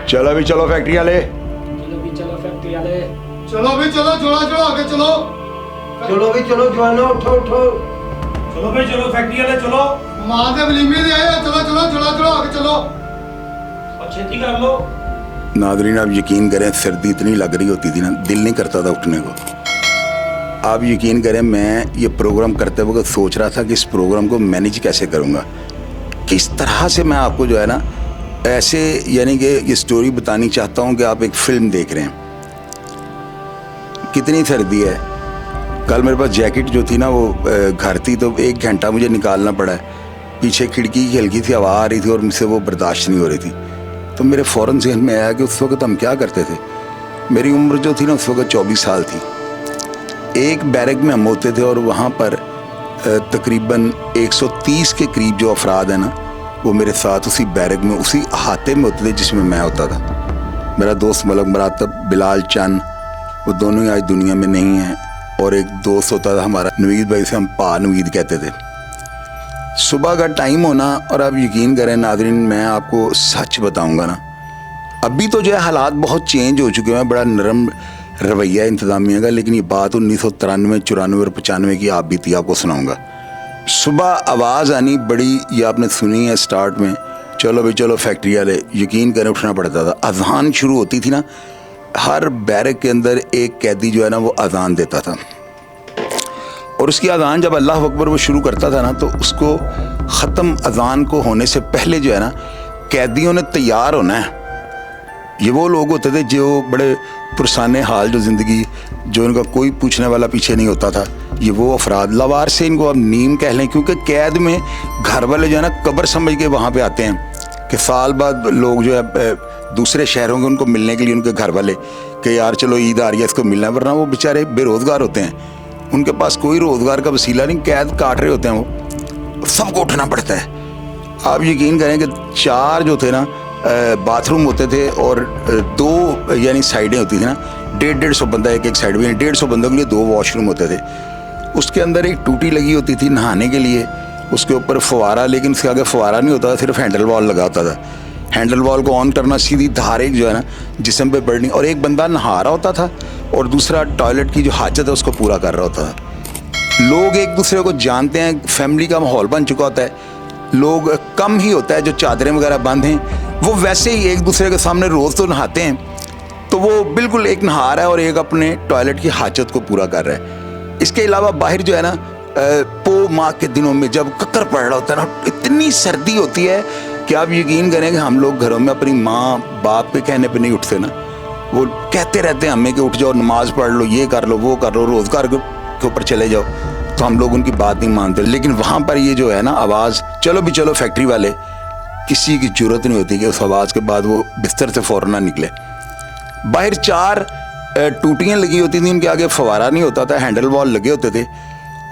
चलो भी चलो फैक्ट्री वाले, चलो भी चलो फैक्ट्री वाले, चलो भी चलो, जोड़ा जोड़ा आगे चलो। चलो भी चलो जवानों, उठो उठो। चलो भाई चलो फैक्ट्री वाले चलो। माँ के वलीमे दे आए, चलो चलो जोड़ा जोड़ा आगे चलो। और छेती कर लो। नादरीन आप यकीन करें सर्दी इतनी लग रही होती थी ना, दिल नहीं करता था उठने को। आप यकीन करें मैं ये प्रोग्राम करते वक्त सोच रहा था कि इस प्रोग्राम को मैनेज कैसे करूँगा, किस तरह से मैं आपको जो है ना ऐसे यानी कि ये स्टोरी बतानी चाहता हूँ कि आप एक फ़िल्म देख रहे हैं। कितनी सर्दी है। कल मेरे पास जैकेट जो थी ना वो घर थी, तो 1 घंटा मुझे निकालना पड़ा है। पीछे खिड़की की हल्की सी हवा आ रही थी और मुझसे वो बर्दाश्त नहीं हो रही थी। तो मेरे फ़ौरन ज़हन में आया कि उस वक्त हम क्या करते थे। मेरी उम्र जो थी ना उस वक्त 24 साल थी। एक बैरक में हम होते थे और वहाँ पर तकरीबन 130 के करीब जो अफराद हैं ना वो मेरे साथ उसी बैरक में उसी अहाते में होते थे जिसमें मैं होता था। मेरा दोस्त मलक मरातब, बिलाल चंद, वो दोनों ही आज दुनिया में नहीं हैं। और एक दोस्त होता था हमारा नवीद भाई, से हम पा नवीद कहते थे। सुबह का टाइम होना और आप यकीन करें नाज़रीन मैं आपको सच बताऊंगा ना, अभी तो जो है हालात बहुत चेंज हो चुके हैं, बड़ा नरम रवैया इंतज़ामिया का, लेकिन ये बात 1993, 94 और 95 की आप बीती आपको सुनाऊंगा। सुबह आवाज़ आनी बड़ी, ये आपने सुनी है स्टार्ट में, चलो भाई चलो फैक्ट्री वाले, यकीन करें उठना पड़ता था। अजान शुरू होती थी ना, हर बैरक के अंदर एक कैदी जो है ना वो अजान देता था और उसकी अजान जब अल्लाह अकबर वो शुरू करता था ना तो उसको ख़त्म अजान को होने से पहले जो है ना कैदियों ने तैयार होना है। ये वो लोग होते थे जो बड़े पुरसाने हाल, जो ज़िंदगी, जो इनका कोई पूछने वाला पीछे नहीं होता था। ये वो अफराद, लवार से इनको आप नीम कह लें, क्योंकि कैद में घर वाले जो है ना कब्र समझ के वहाँ पे आते हैं कि साल बाद लोग जो है दूसरे शहरों के उनको मिलने के लिए उनके घर वाले कि यार चलो ईद आ रही है इसको मिलना है, वरना वो बेचारे बेरोज़गार होते हैं, उनके पास कोई रोज़गार का वसीला नहीं, कैद काट रहे होते हैं, वो सबको उठना पड़ता है। आप यकीन करें कि 4 जो थे ना बाथरूम होते थे और 2 यानी साइडें होती थी ना, 150 बंदा एक साइड में, 150 बंदों के लिए 2 वॉशरूम होते थे। उसके अंदर एक टूटी लगी होती थी नहाने के लिए, उसके ऊपर फुवारा, लेकिन उसके आगे फुवारा नहीं होता था, सिर्फ हैंडल वॉल लगा होता था। हैंडल वॉल को ऑन करना, सीधी धार एक जो है ना जिस्म पे पड़नी, और एक बंदा नहा रहा होता था और दूसरा टॉयलेट की जो हाजत है उसको पूरा कर रहा होता था। लोग एक दूसरे को जानते हैं, फैमिली का माहौल बन चुका होता है, लोग कम ही होता है जो चादरें वगैरह बंद हैं वो वैसे ही एक दूसरे के सामने रोज़ तो नहाते हैं, तो वो बिल्कुल एक नहा रहा है और एक अपने टॉयलेट की हाजत को पूरा कर रहा है। इसके अलावा बाहर जो है ना पो माह के दिनों में जब कक्कर पड़ रहा होता है ना, इतनी सर्दी होती है कि आप यकीन करें कि हम लोग घरों में अपनी माँ बाप के कहने पे नहीं उठते ना, वो कहते रहते हैं हमें कि उठ जाओ, नमाज पढ़ लो, ये कर लो, वो कर लो, रोज़गार के ऊपर चले जाओ, तो हम लोग उनकी बात नहीं मानते। लेकिन वहाँ पर ये जो है ना आवाज़, चलो भी चलो फैक्ट्री वाले, किसी की ज़रूरत नहीं होती कि उस आवाज़ के बाद वो बिस्तर से फ़ौरन ना निकले। बाहर 4 टूटियाँ लगी होती थी, उनके आगे फवारा नहीं होता था, हैंडल वॉल लगे होते थे,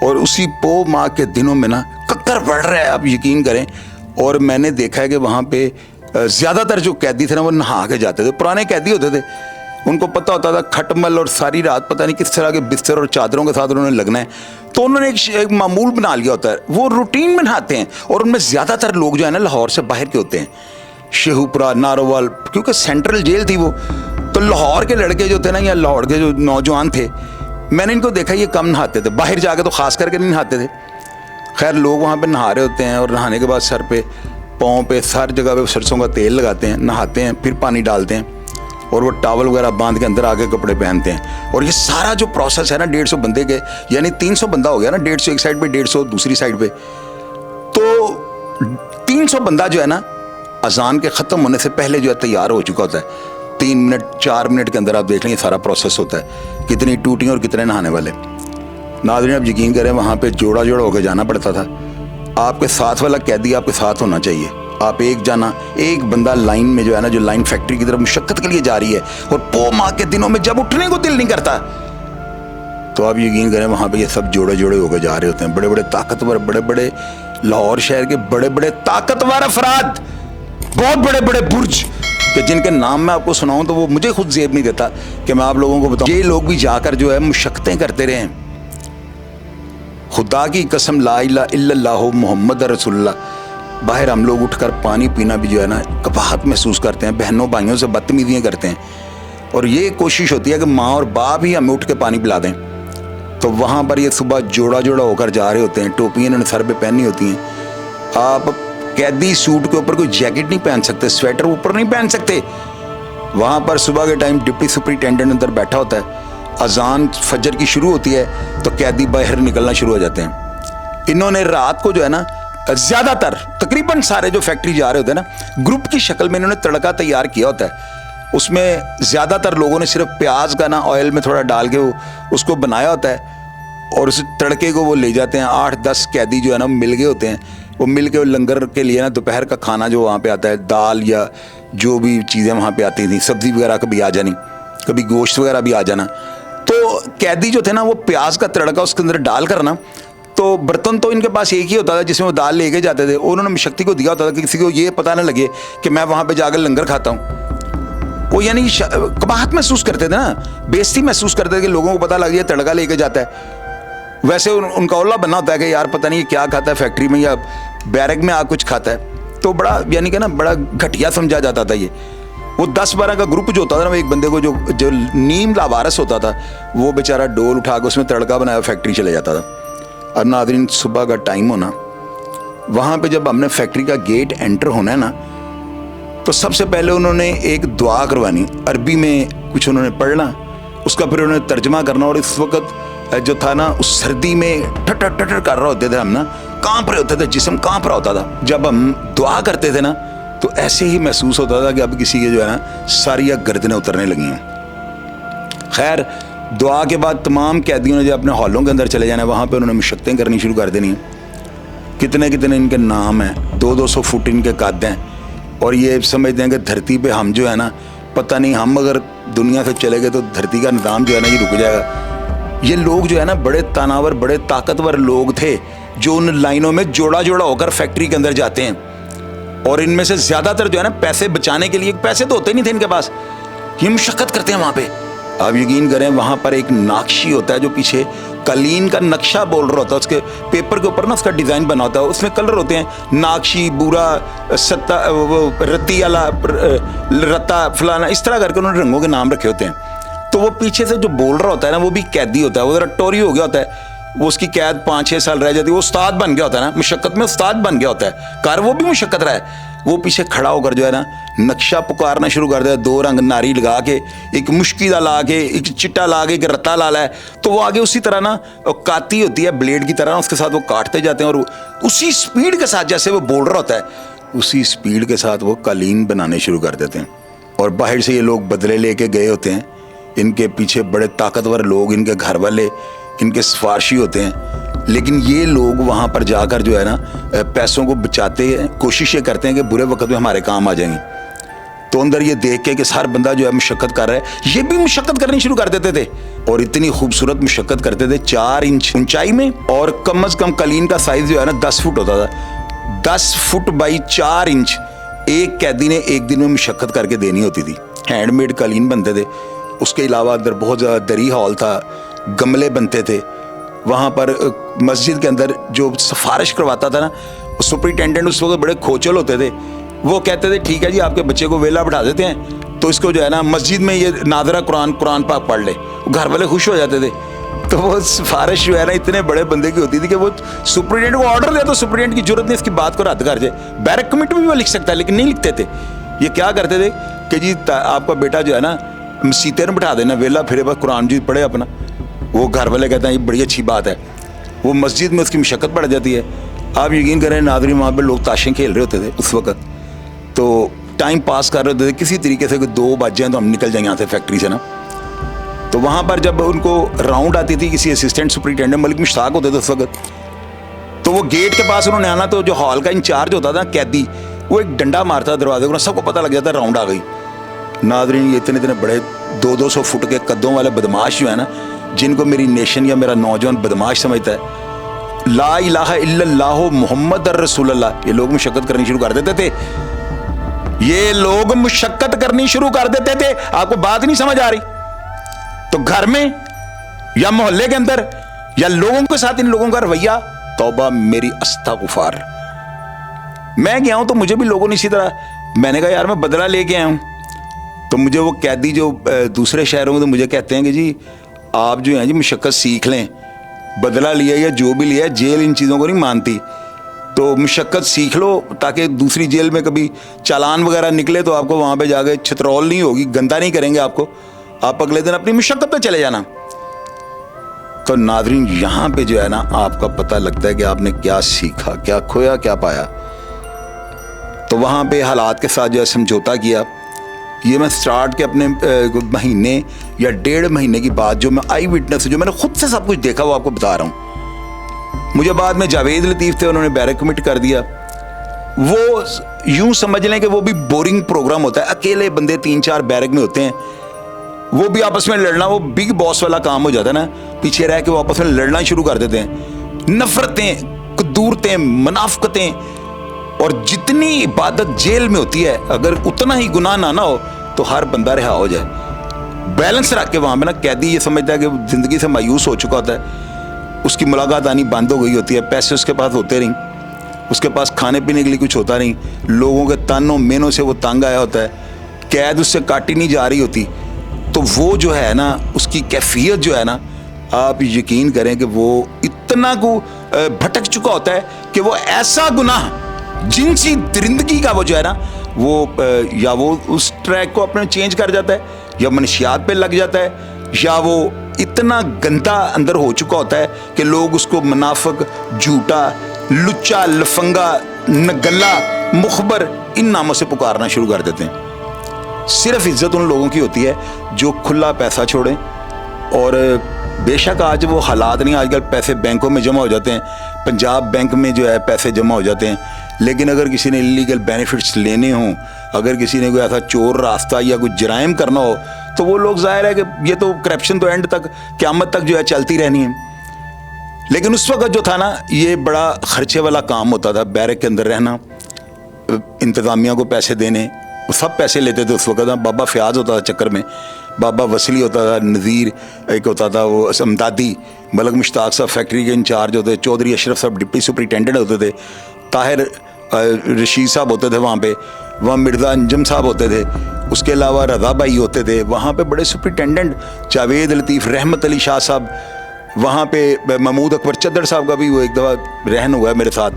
और उसी पो माह के दिनों में ना कक्कर पड़ रहा है, आप यकीन करें। और मैंने देखा है कि वहाँ पे ज़्यादातर जो कैदी थे ना वो नहा के जाते थे। पुराने कैदी होते थे, उनको पता होता था खटमल, और सारी रात पता नहीं किस तरह के बिस्तर और चादरों के साथ उन्होंने लगना है, तो उन्होंने एक मामूल बना लिया होता है, वो रूटीन में नहाते हैं। और उनमें ज़्यादातर लोग जो है ना लाहौर से बाहर के होते हैं, शेहूपुरा, नारोवाल, क्योंकि सेंट्रल जेल थी वो, तो लाहौर के लड़के जो थे ना या लाहौर के जो नौजवान थे, मैंने इनको देखा ये कम नहाते थे, बाहर जाके तो ख़ास करके नहीं नहाते थे। खैर लोग वहाँ पे नहा रहे होते हैं और नहाने के बाद सर पे, पाँव पे, हर जगह पे सरसों का तेल लगाते हैं, नहाते हैं, फिर पानी डालते हैं और वो टॉवल वगैरह बांध के अंदर आके कपड़े पहनते हैं। और ये सारा जो प्रोसेस है ना 150 बंदे के, यानी 300 बंदा हो गया ना, 150 एक साइड पे, 150 दूसरी साइड पे, तो 300 बंदा जो है ना अजान के ख़त्म होने से पहले जो है तैयार हो चुका होता है। 3 मिनट 4 मिनट के अंदर आप देख लें ये सारा प्रोसेस होता है, कितनी टूटियाँ और कितने नहाने वाले। नाज़रीन आप यकीन करें वहाँ पे जोड़ा जोड़ा होकर जाना पड़ता था। आपके साथ वाला कैदी आपके साथ होना चाहिए, आप एक बंदा लाइन में जो है ना, जो लाइन फैक्ट्री की तरफ मुशक्कत के लिए जा रही है, और पो माह के दिनों में जब उठने को दिल नहीं करता, तो आप यकीन करें वहाँ पे ये सब जोड़े जोड़े होकर जा रहे होते हैं। बड़े बड़े ताकतवर, बड़े बड़े लाहौर शहर के बड़े बड़े ताकतवर अफराद, बहुत बड़े बड़े बुर्ज, कि जिनके नाम मैं आपको सुनाऊं तो वो मुझे खुद जेब नहीं देता कि मैं आप लोगों को बताऊं। ये लोग भी जाकर जो है मुशक्कतें करते रहे हैं। खुदा की कसम, ला इलाहा इल्लल्लाह मुहम्मद रसूलुल्लाह, बाहर हम लोग उठकर पानी पीना भी जो है ना कबाहत महसूस करते हैं, बहनों भाइयों से बदतमीजियाँ करते हैं, और ये कोशिश होती है कि माँ और बाप ही हमें उठ के पानी पिला दें। तो वहाँ पर ये सुबह जोड़ा जोड़ा होकर जा रहे होते हैं, टोपियाँ इन्होंने सर पे पहनी होती हैं। आप कैदी सूट के ऊपर कोई जैकेट नहीं पहन सकते, स्वेटर ऊपर नहीं पहन सकते। वहाँ पर सुबह के टाइम डिप्टी सुपरिटेंडेंट अंदर बैठा होता है, अजान फजर की शुरू होती है तो कैदी बाहर निकलना शुरू हो जाते हैं। इन्होंने रात को जो है ना ज़्यादातर तकरीबन सारे जो फैक्ट्री जा रहे होते हैं ना, ग्रुप की शक्ल में इन्होंने तड़का तैयार किया होता है। उसमें ज़्यादातर लोगों ने सिर्फ प्याज का ना ऑयल में थोड़ा डाल के उसको बनाया होता है, और उस तड़के को वो ले जाते हैं। 8-10 कैदी जो है ना मिल गए होते हैं, वो मिल के लंगर के लिए ना दोपहर का खाना जो वहाँ पे आता है, दाल या जो भी चीज़ें वहाँ पे आती थी, सब्ज़ी वगैरह कभी आ जानी, कभी गोश्त वगैरह भी आ जाना। तो कैदी जो थे ना वो प्याज का तड़का उसके अंदर डाल कर ना, तो बर्तन तो इनके पास एक ही होता था जिसमें वो दाल लेके जाते थे। उन्होंने शक्ति को दिया होता था कि किसी को ये पता ना लगे कि मैं वहाँ पे जाकर लंगर खाता हूँ। वो यानी कबाहत महसूस करते थे ना, बेइज्जती महसूस करते थे कि लोगों को पता लग गया तड़का लेके जाता है। वैसे उनका औला बनना होता है कि यार पता नहीं क्या खाता है फैक्ट्री में या बैरक में कुछ खाता है। तो बड़ा यानी कि ना बड़ा घटिया समझा जाता था ये। वो 10-12 का ग्रुप जो होता था ना, वो एक बंदे को जो नीम लावारस होता था, वो बेचारा डोल उठा के उसमें तड़का बनाया फैक्ट्री चले जाता था। अब नाज़रीन सुबह का टाइम होना, वहाँ पे जब हमने फैक्ट्री का गेट एंटर होना है ना, तो सबसे पहले उन्होंने एक दुआ करवानी, अरबी में कुछ उन्होंने पढ़ना, उसका फिर उन्होंने तर्जमा करना। और इस वक्त जो था ना उस सर्दी में ठटर ठटर कर रहे होते थे हम ना, कांप रहे होते थे, जिस्म कांप रहा होता था। जब हम दुआ करते थे ना तो ऐसे ही महसूस होता था कि अब किसी के जो है ना सारी गर्दनें उतरने लगी हैं। खैर दुआ के बाद तमाम कैदियों ने जो अपने हॉलों के अंदर चले जाना है, वहाँ पे उन्होंने मशक्क़तें करनी शुरू कर देनी हैं। कितने कितने इनके नाम हैं, 200-200 फुट इनके कद हैं, और ये समझते हैं कि धरती पे हम जो है ना, पता नहीं हम अगर दुनिया से चले गए तो धरती का निज़ाम जो है ना ये रुक जाएगा। ये लोग जो है ना बड़े तानावर, बड़े ताकतवर लोग थे जो उन लाइनों में जोड़ा जोड़ा होकर फैक्ट्री के अंदर जाते हैं। और इनमें से ज़्यादातर जो है ना पैसे बचाने के लिए, पैसे तो होते नहीं थे इनके पास, ये मशक्क़त करते हैं वहाँ पे। आप यकीन करें वहाँ पर एक नाक्शी होता है जो पीछे कालीन का नक्शा बोल रहा होता है, उसके पेपर के ऊपर ना उसका डिज़ाइन बना होता है, उसमें कलर होते हैं, नाक्शी, बूरा, सत्ता, रत्ती वाला, रत्ता, फलाना, इस तरह करके उन्होंने रंगों के नाम रखे होते हैं। तो वो पीछे से जो बोल रहा होता है ना वो भी कैदी होता है, वो ज़रा टोरी हो गया होता है, वो उसकी कैद 5-6 साल रह जाती है, वो उस्ताद बन गया होता है ना, मुशक्क़त में उस्ताद बन गया होता है, कार वो भी मुशक्क़त रहा है। वो पीछे खड़ा होकर जो है ना नक्शा पुकारना शुरू कर दिया, 2 रंग नारी लगा के, एक मुश्किल ला के, एक चिट्टा ला के, एक रत्ता ला है, तो वो आगे उसी तरह ना काती होती है ब्लेड की तरह, उसके साथ वो काटते जाते हैं, और उसी स्पीड के साथ जैसे वो बोल रहा होता है उसी स्पीड के साथ वो कालीन बनाने शुरू कर देते हैं। और बाहर से ये लोग बदले लेके गए होते हैं, इनके पीछे बड़े ताकतवर लोग, इनके घर वाले, इनके सिफारशी होते हैं, लेकिन ये लोग वहाँ पर जाकर जो है ना पैसों को बचाते हैं, कोशिशें करते हैं कि बुरे वक्त में हमारे काम आ जाएंगे। तो अंदर ये देख के कि हर बंदा जो है मुशक्क़त कर रहा है, ये भी मुशक्क़त करनी शुरू कर देते थे, और इतनी खूबसूरत मुशक्क़त करते थे 4 इंच ऊंचाई में, और कम अज़ कम कालीन का साइज़ जो है ना 10 फुट होता था। 10 फुट बाई 4 इंच एक कैदी ने एक दिन में मुशक्क़त करके देनी होती थी। हैंडमेड कालीन बनते थे, उसके अलावा अंदर बहुत ज़्यादा दरी हॉल था, गमले बनते थे। वहाँ पर मस्जिद के अंदर जो सिफारिश करवाता था ना, सुपरिटेंडेंट उस वक्त बड़े खोचल होते थे, वो कहते थे ठीक है जी आपके बच्चे को वेला बिठा देते हैं, तो इसको जो है ना मस्जिद में ये नादरा कुरान पाक पढ़ ले, घर वाले खुश हो जाते थे। तो वो सिफारिश जो है ना इतने बड़े बंदे की होती थी कि वो सुपरिटेंडेंट को ऑर्डर दिया तो सुपरिटेंडेंट की जरूरत नहीं इसकी बात को रद्द कर जाए। बैरक कमेटी भी वो लिख सकता है, लेकिन नहीं लिखते थे। ये क्या करते थे कि जी आपका बेटा जो है ना मसीते में बिठा देना, वेला फिरे बस कुरान जी पढ़े अपना। वो घर वाले कहते हैं ये बड़ी अच्छी बात है, वो मस्जिद में उसकी मशक्क़त पड़ जाती है। आप यकीन करें नाज़रीन, वहाँ पर लोग ताशें खेल रहे होते थे उस वक्त, तो टाइम पास कर रहे होते थे किसी तरीके से, 2 बज जाएँ तो हम निकल जाएँ यहाँ से फैक्ट्री से ना। तो वहाँ पर जब उनको राउंड आती थी, किसी असिस्टेंट सुपरिटेंडेंट मलिक मुश्ताक होते थे उस वक्त, तो वो गेट के पास उन्होंने आना, तो जो हॉल का इंचार्ज होता था कैदी, वो एक डंडा मारता दरवाजे को, सबको पता लग जाता राउंड आ गई। नाज़रीन ये इतने इतने बड़े 200-200 फुट के कद्दों वाले बदमाश जो है ना, जिनको मेरी नेशन या मेरा नौजवान बदमाश समझता है, ला इलाहा इल्लल्लाह मुहम्मद रसूलुल्लाह, ये लोग मुशक्क़त करनी शुरू कर देते थे। ये लोग मुशक्क़त करनी शुरू कर देते थे। आपको बात नहीं समझ आ रही? तो घर में या मोहल्ले के अंदर या लोगों के साथ इन लोगों का रवैया, तौबा मेरी अस्तगफार। मैं गया हूँ तो मुझे भी लोगों ने इसी तरह, मैंने कहा यार मैं बदला लेके आया हूँ, तो मुझे वो कैदी जो दूसरे शहरों में तो मुझे कहते हैं कि जी आप जो हैं जी मुशक्क़त सीख लें, बदला लिया या जो भी लिया, जेल इन चीज़ों को नहीं मानती, तो मुशक्क़त सीख लो ताकि दूसरी जेल में कभी चालान वगैरह निकले तो आपको वहाँ पे जाके छतरौल नहीं होगी, गंदा नहीं करेंगे आपको, आप अगले दिन अपनी मुशक्क़त पे चले जाना। तो नाज़रीन यहाँ पे जो है ना आपका पता लगता है कि आपने क्या सीखा, क्या खोया, क्या पाया। तो वहाँ पे हालात के साथ जो है समझौता किया। ये मैं स्टार्ट के अपने महीने या 1.5 महीने की बात, जो मैं आई विटनेस, जो मैंने खुद से सब कुछ देखा वो आपको बता रहा हूँ। मुझे बाद में जावेद लतीफ़ थे, उन्होंने बैरक कमिट कर दिया। वो यूं समझ लें कि वो भी बोरिंग प्रोग्राम होता है, अकेले बंदे 3-4 बैरक में होते हैं, वो भी आपस में लड़ना, वो बिग बॉस वाला काम हो जाता है ना, पीछे रह के वो आपस में लड़ना शुरू कर देते हैं। नफरतें, कदूरतें, मुनाफकतें, और जितनी इबादत जेल में होती है, अगर उतना ही गुनाह ना हो तो हर बंदा रिहा हो जाए। बैलेंस रख के वहाँ पे ना कैदी ये समझता है कि ज़िंदगी से मायूस हो चुका होता है, उसकी मुलाकात आनी बंद हो गई होती है, पैसे उसके पास होते नहीं, उसके पास खाने पीने के लिए कुछ होता नहीं, लोगों के तानों मेनों से वो तंग आया होता है, कैद उससे काटी नहीं जा रही होती, तो वो जो है ना उसकी कैफियत जो है ना, आप यकीन करें कि वो इतना को भटक चुका होता है कि वो ऐसा गुनाह जिनसी दरिंदगी का वो जो है ना वो या वो उस ट्रैक को अपने चेंज कर जाता है, या मनशियात पे लग जाता है, या वो इतना गंदा अंदर हो चुका होता है कि लोग उसको मुनाफिक, झूठा, लुच्चा, लफंगा, नगल्ला, मुखबर इन नामों से पुकारना शुरू कर देते हैं। सिर्फ इज्जत उन लोगों की होती है जो खुला पैसा छोड़ें। और बेशक आज वो हालात नहीं, आजकल पैसे बैंकों में जमा हो जाते हैं, पंजाब बैंक में जो है पैसे जमा हो जाते हैं, लेकिन अगर किसी ने इलीगल बेनिफिट्स लेने हों, अगर किसी ने कोई ऐसा चोर रास्ता या कुछ जराइम करना हो, तो वो लोग जाहिर है कि ये तो करप्शन तो एंड तक, क़यामत तक जो है चलती रहनी है। लेकिन उस वक्त जो था ना, ये बड़ा खर्चे वाला काम होता था, बैरक के अंदर रहना, इंतज़ामिया को पैसे देने, वो सब पैसे लेते थे उस वक्त। बाबा फ़याज़ होता था चक्कर में, बाबा वसली होता था, नज़ीर एक होता था, वो अमदादी, मलक मुश्ताक साहब फैक्ट्री के इंचार्ज होते, चौधरी अशरफ साहब डिप्टी सुपरिटेंडेंट होते थे, ताहिर रशीद साहब होते थे वहाँ पे, वहाँ मिर्ज़ा अंजम साहब होते थे, उसके अलावा रज़ा भाई होते थे वहाँ पे, बड़े सुपरिटेंडेंट, जावेद लतीफ़, रहमत अली शाह साहब, वहाँ पे महमूद अकबर चद्दर साहब का भी वो एक दफ़ा रहन हुआ है मेरे साथ।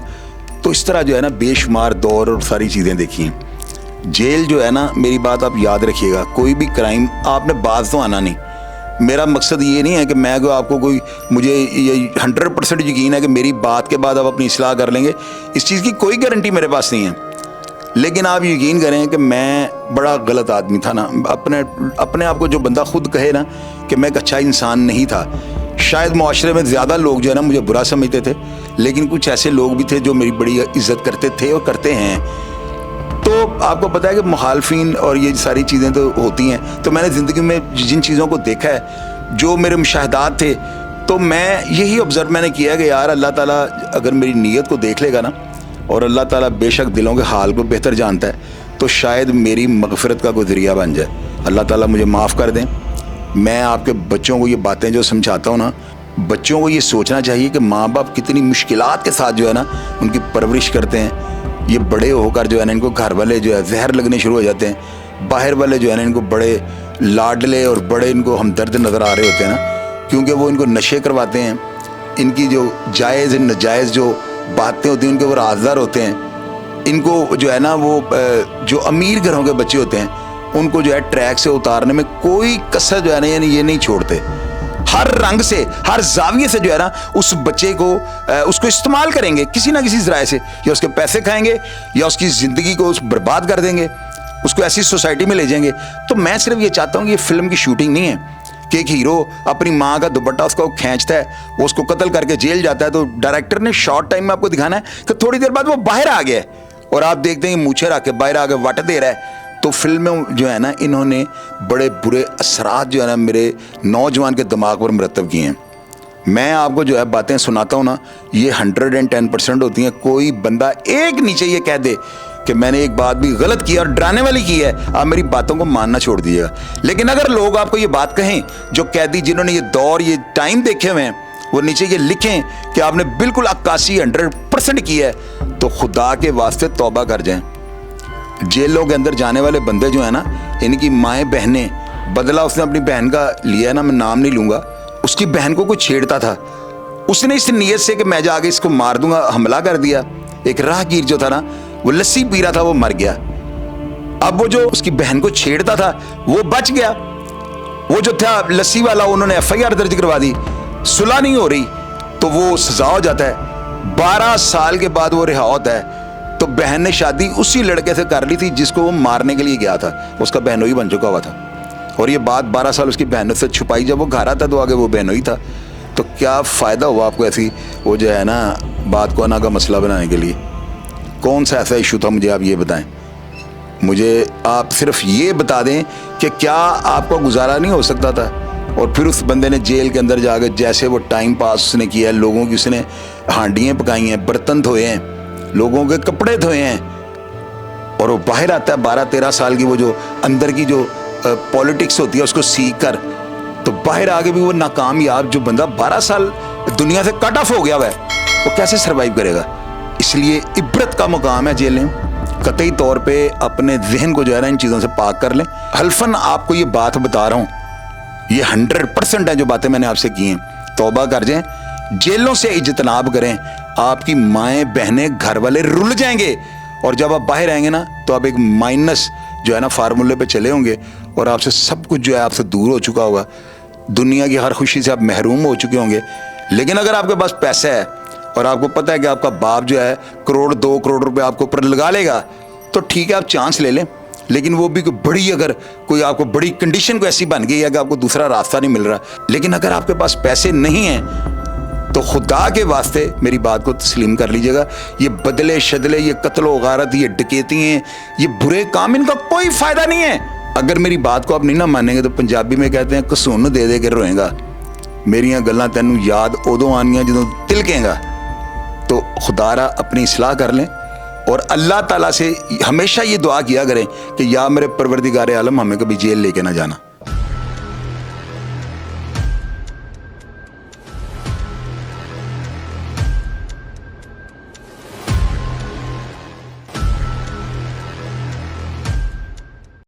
तो इस तरह जो है ना बेशुमार दौर और सारी चीज़ें देखी हैं। जेल जो है ना, मेरी बात आप याद रखिएगा, कोई भी क्राइम आपने बाज तो आना नहीं। मेरा मकसद ये नहीं है कि मैं आपको कोई, मुझे ये 100% यकीन है कि मेरी बात के बाद आप अपनी इस्लाह कर लेंगे, इस चीज़ की कोई गारंटी मेरे पास नहीं है। लेकिन आप यकीन करें कि मैं बड़ा गलत आदमी था ना, अपने आप को जो बंदा खुद कहे ना कि मैं एक अच्छा इंसान नहीं था, शायद मुआशरे में ज़्यादा लोग जो है ना मुझे बुरा समझते थे, लेकिन कुछ ऐसे लोग भी थे जो मेरी बड़ी इज़्ज़त करते थे और करते हैं। तो आपको पता है कि मुखालफिन और ये सारी चीज़ें तो होती हैं। तो मैंने ज़िंदगी में जिन चीज़ों को देखा है, जो मेरे मुशाहदात थे, तो मैं यही ऑब्ज़र्व मैंने किया कि यार अल्लाह ताला अगर मेरी नीयत को देख लेगा ना, और अल्लाह ताला बेशक दिलों के हाल को बेहतर जानता है, तो शायद मेरी मग़फ़िरत का कोई ज़रिया बन जाए। अल्लाह ताला मुझे माफ़ कर दें। मैं आपके बच्चों को ये बातें जो समझाता हूँ ना, बच्चों को ये सोचना चाहिए कि माँ बाप कितनी मुश्किलात के साथ जो है ना उनकी परवरिश करते हैं। ये बड़े होकर जो है ना इनको घर वाले जो है जहर लगने शुरू हो जाते हैं, बाहर वाले जो है ना इनको बड़े लाडले और बड़े इनको हमदर्द नज़र आ रहे होते हैं ना, क्योंकि वो इनको नशे करवाते हैं, इनकी जो जायज़ नाजायज़ जो बातें होती हैं उनके वो राज़दार होते हैं। इनको जो है ना वो जो अमीर घरों के बच्चे होते हैं उनको जो है ट्रैक से उतारने में कोई कसर जो है ना ये नहीं छोड़ते। हर रंग से, हर जाविये से जो है ना उस बच्चे को उसको इस्तेमाल करेंगे किसी ना किसी ज़राए से, या उसके पैसे खाएंगे या उसकी ज़िंदगी को बर्बाद कर देंगे, उसको ऐसी सोसाइटी में ले जाएंगे। तो मैं सिर्फ ये चाहता हूँ कि ये फिल्म की शूटिंग नहीं है कि एक हीरो अपनी माँ का दुपट्टा उसको खींचता है, वो उसको कत्ल करके जेल जाता है, तो डायरेक्टर ने शॉर्ट टाइम में आपको दिखाना है कि थोड़ी देर बाद वो बाहर आ गया है और आप देखते हैं मूछे रख के बाहर आके वट दे रहा है। तो फिल्म में जो है ना इन्होंने बड़े बुरे असरात जो है ना मेरे नौजवान के दिमाग पर मरतब किए हैं। मैं आपको जो है बातें सुनाता हूँ ना, ये 110% होती हैं। कोई बंदा एक नीचे ये कह दे कि मैंने एक बात भी गलत की और डराने वाली की है, आप मेरी बातों को मानना छोड़ दीजिएगा। लेकिन अगर लोग आपको ये बात कहें, जो कैदी जिन्होंने ये दौर, ये टाइम देखे हुए हैं, वो नीचे ये लिखें कि आपने बिल्कुल 81-100% किया है, तो खुदा के वास्ते तौबा कर जाएं। जेलों के अंदर जाने वाले बंदे जो है ना, इनकी माएँ बहनें, बदला उसने अपनी बहन का लिया है ना, मैं नाम नहीं लूँगा, उसकी बहन को कोई छेड़ता था, उसने इस नीयत से कि मैं जाके इसको मार दूंगा हमला कर दिया। एक राहगीर जो था ना, वो लस्सी पी रहा था, वो मर गया। अब वो जो उसकी बहन को छेड़ता था वो बच गया। वो जो था लस्सी वाला, उन्होंने FIR दर्ज करवा दी, सुलह नहीं हो रही, तो वो सजा हो जाता है। 12 साल के बाद वो रिहा होता है। तो बहन ने शादी उसी लड़के से कर ली थी जिसको वो मारने के लिए गया था, उसका बहनोई बन चुका हुआ था। और ये बात 12 साल उसकी बहनों से छुपाई, जब वो घर आता तो आगे वो बहनोई था। तो क्या फ़ायदा हुआ आपको ऐसी वो जो है ना बात को अना का मसला बनाने के लिए? कौन सा ऐसा इशू था, मुझे आप ये बताएं। मुझे आप सिर्फ ये बता दें कि क्या आपका गुजारा नहीं हो सकता था? और फिर उस बंदे ने जेल के अंदर जाकर जैसे वो टाइम पास उसने किया, लोगों की उसने हांडियाँ पकाई हैं, बर्तन धोए हैं, लोगों के कपड़े धोए हैं, और वो बाहर आता है 12-13 साल की वो जो अंदर की जो पॉलिटिक्स होती है उसको सीख कर, तो बाहर आके भी वो नाकामयाब जो बंदा 12 साल दुनिया से कट ऑफ हो गया हुआ है, वो कैसे सरवाइव करेगा? इसलिए इबरत का मुकाम है जेलें। कतई तौर पे अपने जहन को जो है ना इन चीज़ों से पाक कर लें। हल्फन आपको ये बात बता रहा हूँ, ये 100% है जो बातें मैंने आपसे की हैं। तौबा कर जाएं, जेलों से इज्तनाब करें। आपकी माएँ बहनें घर वाले रुल जाएंगे, और जब आप बाहर आएंगे ना तो आप एक माइनस जो है ना फार्मूले पे चले होंगे, और आपसे सब कुछ जो है आपसे दूर हो चुका होगा। दुनिया की हर खुशी से आप महरूम हो चुके होंगे। लेकिन अगर आपके पास पैसा है और आपको पता है कि आपका बाप जो है 1-2 करोड़ रुपए आपको ऊपर लगा लेगा, तो ठीक है, आप चांस ले लें। लेकिन वो भी बड़ी, अगर कोई आपको बड़ी कंडीशन को ऐसी बन गई है कि आपको दूसरा रास्ता नहीं मिल रहा, लेकिन अगर आपके पास पैसे नहीं हैं तो खुदा के वास्ते मेरी बात को तस्लीम कर लीजिएगा। ये बदले शदले, ये कत्लो गारत, ये डकैती हैं, ये बुरे काम, इनका कोई फायदा नहीं है। अगर मेरी बात को आप नहीं ना मानेंगे तो पंजाबी में कहते हैं कसून दे दे के रोएगा। मेरियां गल्लां तैनूं याद उदों आनियां जदों तिलकेगा। तो खुदारा अपनी इस्लाह कर लें, और अल्लाह ताला से हमेशा ये दुआ किया करें कि या मेरे परवरदिगार आलम हमें कभी जेल लेके ना जाना।